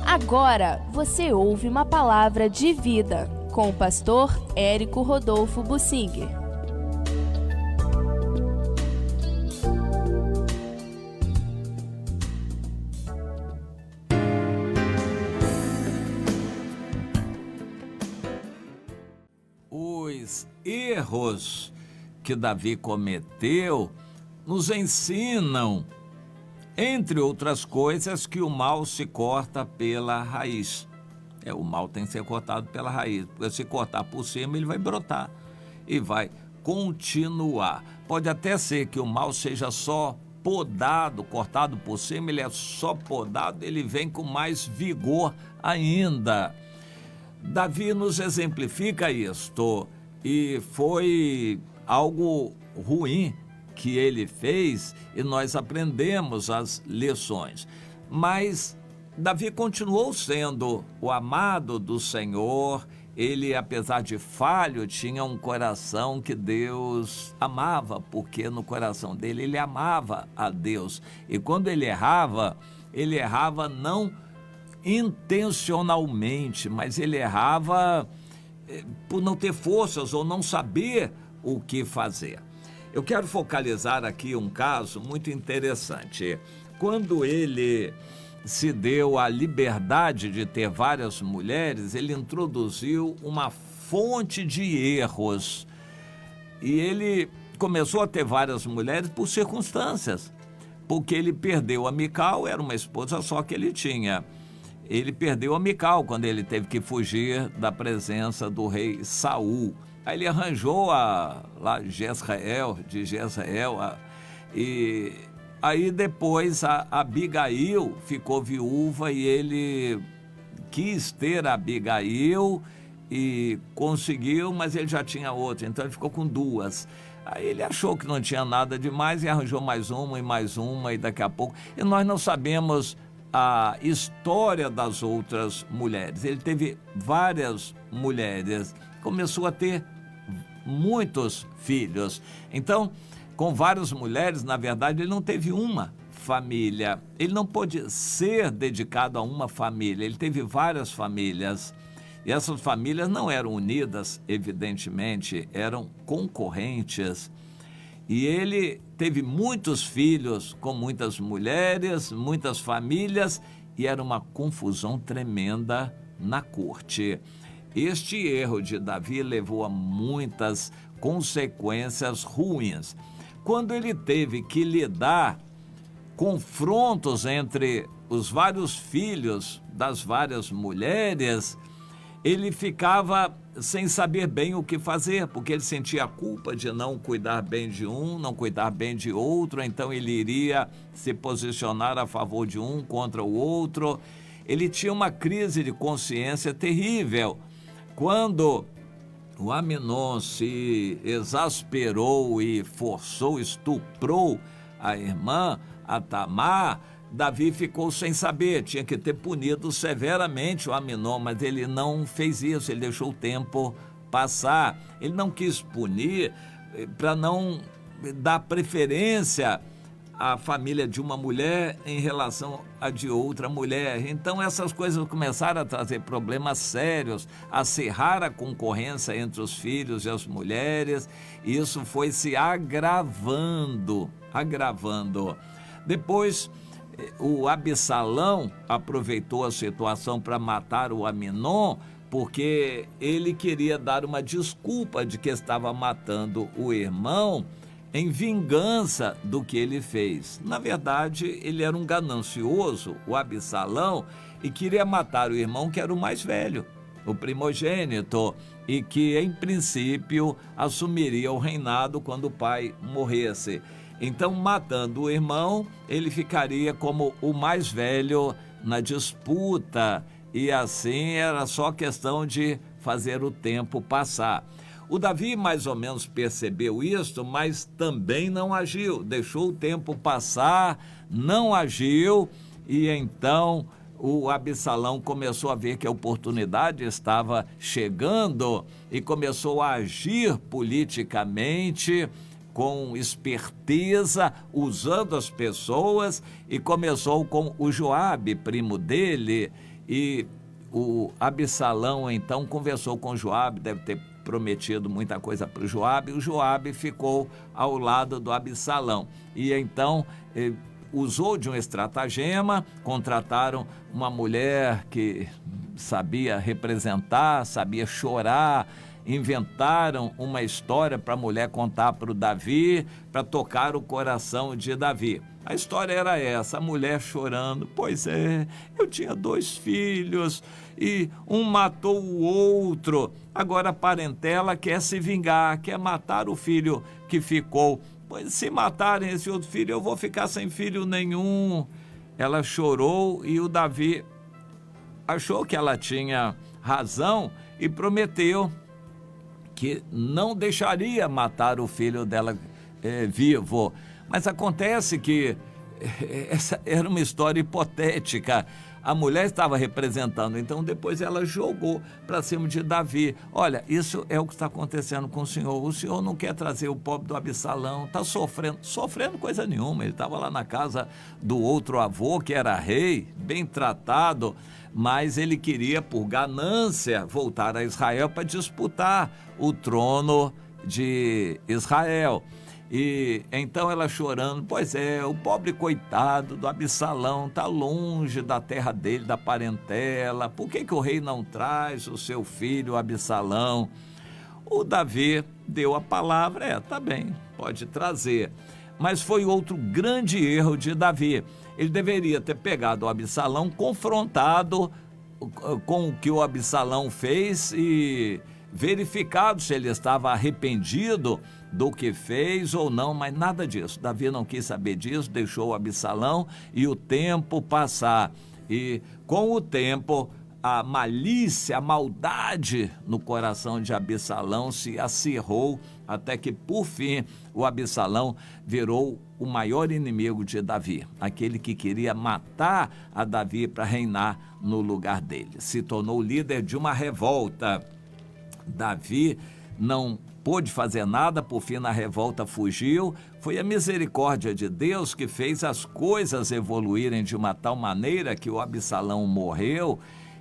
Agora você ouve uma palavra de vida com o pastor Érico Rodolfo Bussinger. Os erros que Davi cometeu nos ensinam, entre outras coisas, que o mal se corta pela raiz. O mal tem que ser cortado pela raiz, porque se cortar por cima ele vai brotar e vai continuar. Pode até ser que o mal seja só podado, cortado por cima, ele é só podado, ele vem com mais vigor ainda. Davi nos exemplifica isto, e foi algo ruim que ele fez e nós aprendemos as lições. Mas Davi continuou sendo o amado do Senhor. Ele, apesar de falho, tinha um coração que Deus amava, porque no coração dele ele amava a Deus. E quando ele errava não intencionalmente, mas ele errava por não ter forças ou não saber o que fazer. Eu quero focalizar aqui um caso muito interessante. Quando ele se deu a liberdade de ter várias mulheres, ele introduziu uma fonte de erros. E ele começou a ter várias mulheres por circunstâncias, porque ele perdeu a Mical, era uma esposa só que ele tinha. Ele perdeu a Mical quando ele teve que fugir da presença do rei Saul. Aí ele arranjou de Jezreel, e aí depois a Abigail ficou viúva e ele quis ter a Abigail e conseguiu, mas ele já tinha outra, então ele ficou com duas. Aí ele achou que não tinha nada demais e arranjou mais uma e daqui a pouco. E nós não sabemos a história das outras mulheres. Ele teve várias mulheres, começou a ter muitos filhos. Então, com várias mulheres, na verdade, ele não teve uma família. Ele não pôde ser dedicado a uma família. Ele teve várias famílias. E essas famílias não eram unidas, evidentemente, eram concorrentes. E ele teve muitos filhos com muitas mulheres, muitas famílias, e era uma confusão tremenda na corte. Este erro de Davi levou a muitas consequências ruins. Quando ele teve que lidar confrontos entre os vários filhos das várias mulheres, ele ficava sem saber bem o que fazer, porque ele sentia a culpa de não cuidar bem de um, não cuidar bem de outro, então ele iria se posicionar a favor de um contra o outro. Ele tinha uma crise de consciência terrível. Quando o Aminon se exasperou e estuprou a irmã, a Tamar, Davi ficou sem saber, tinha que ter punido severamente o Aminon, mas ele não fez isso, ele deixou o tempo passar. Ele não quis punir para não dar preferência à família de uma mulher em relação à de outra mulher. Então essas coisas começaram a trazer problemas sérios, a acirrar a concorrência entre os filhos e as mulheres, e isso foi se agravando. Depois, o Absalão aproveitou a situação para matar o Aminon, porque ele queria dar uma desculpa de que estava matando o irmão em vingança do que ele fez. Na verdade, ele era um ganancioso, o Absalão, e queria matar o irmão que era o mais velho, o primogênito, e que, em princípio, assumiria o reinado quando o pai morresse. Então, matando o irmão, ele ficaria como o mais velho na disputa, e assim era só questão de fazer o tempo passar. O Davi mais ou menos percebeu isso, mas também não agiu, deixou o tempo passar, não agiu, e então o Absalão começou a ver que a oportunidade estava chegando e começou a agir politicamente com esperteza, usando as pessoas, e começou com o Joabe, primo dele, E o Absalão então conversou com Joabe, deve ter prometido muita coisa para o Joabe, e o Joabe ficou ao lado do Absalão. E então usou de um estratagema, contrataram uma mulher que sabia representar, sabia chorar, inventaram uma história para a mulher contar para o Davi, para tocar o coração de Davi. A história era essa, a mulher chorando: pois é, eu tinha 2 filhos e um matou o outro, agora a parentela quer se vingar, quer matar o filho que ficou. Pois se matarem esse outro filho, eu vou ficar sem filho nenhum. Ela chorou e o Davi achou que ela tinha razão e prometeu que não deixaria matar o filho dela vivo. Mas acontece que essa era uma história hipotética. A mulher estava representando, então depois ela jogou para cima de Davi. Olha, isso é o que está acontecendo com o senhor não quer trazer o pobre do Absalão, está sofrendo coisa nenhuma. Ele estava lá na casa do outro avô, que era rei, bem tratado, mas ele queria, por ganância, voltar a Israel para disputar o trono de Israel. E então ela chorando: pois é, o pobre coitado do Absalão está longe da terra dele, da parentela, por que o rei não traz o seu filho Absalão? O Davi deu a palavra: tá bem, pode trazer. Mas foi outro grande erro de Davi. Ele deveria ter pegado o Absalão, confrontado com o que o Absalão fez e verificado se ele estava arrependido do que fez ou não, mas nada disso. Davi não quis saber disso, deixou o Absalão e o tempo passar. E com o tempo, a malícia, a maldade no coração de Absalão se acirrou, até que, por fim, o Absalão virou o maior inimigo de Davi, aquele que queria matar a Davi para reinar no lugar dele. Se tornou líder de uma revolta. Davi não pôde fazer nada, por fim na revolta fugiu. Foi a misericórdia de Deus que fez as coisas evoluírem de uma tal maneira que o Absalão morreu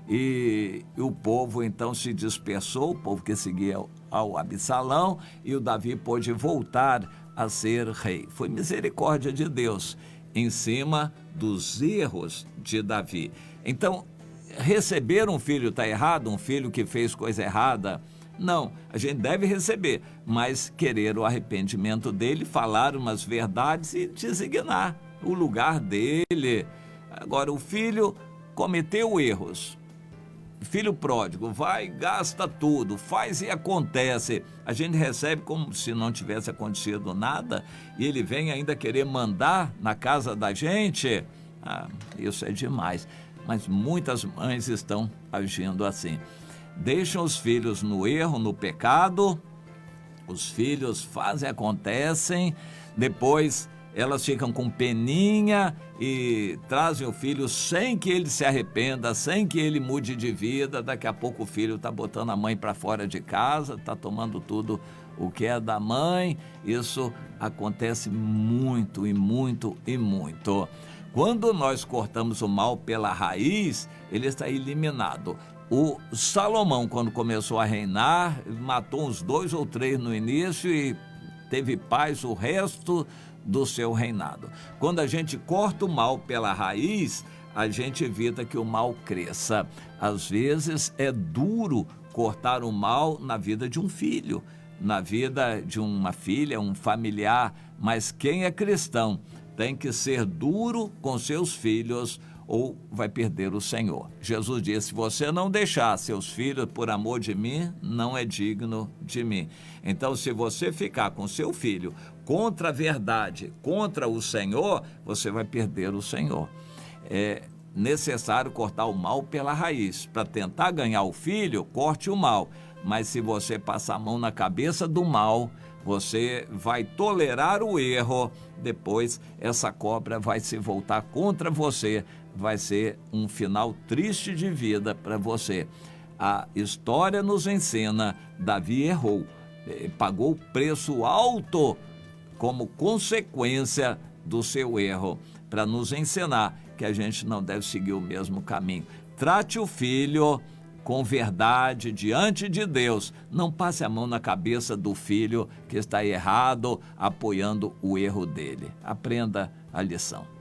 e o povo então se dispersou, o povo que seguia ao Absalão, e o Davi pôde voltar a ser rei. Foi misericórdia de Deus em cima dos erros de Davi. Então, receber um filho está errado, um filho que fez coisa errada? Não, a gente deve receber, mas querer o arrependimento dele, falar umas verdades e designar o lugar dele. Agora, o filho cometeu erros, filho pródigo, vai, gasta tudo, faz e acontece. A gente recebe como se não tivesse acontecido nada e ele vem ainda querer mandar na casa da gente. Isso é demais, mas muitas mães estão agindo assim. Deixam os filhos no erro, no pecado, os filhos fazem, acontecem, depois elas ficam com peninha e trazem o filho sem que ele se arrependa, sem que ele mude de vida. Daqui a pouco o filho está botando a mãe para fora de casa, está tomando tudo o que é da mãe. Isso acontece muito e muito e muito. Quando nós cortamos o mal pela raiz, ele está eliminado. O Salomão, quando começou a reinar, matou uns 2 ou 3 no início e teve paz o resto do seu reinado. Quando a gente corta o mal pela raiz, a gente evita que o mal cresça. Às vezes é duro cortar o mal na vida de um filho, na vida de uma filha, um familiar, mas quem é cristão tem que ser duro com seus filhos ou vai perder o Senhor. Jesus disse: se você não deixar seus filhos por amor de mim, não é digno de mim. Então, se você ficar com seu filho contra a verdade, contra o Senhor, você vai perder o Senhor. É necessário cortar o mal pela raiz. Para tentar ganhar o filho, corte o mal. Mas se você passar a mão na cabeça do mal, você vai tolerar o erro, depois essa cobra vai se voltar contra você, vai ser um final triste de vida para você. A história nos ensina: Davi errou, pagou o preço alto como consequência do seu erro, para nos ensinar que a gente não deve seguir o mesmo caminho. Trate o filho com verdade diante de Deus. Não passe a mão na cabeça do filho que está errado, apoiando o erro dele. Aprenda a lição.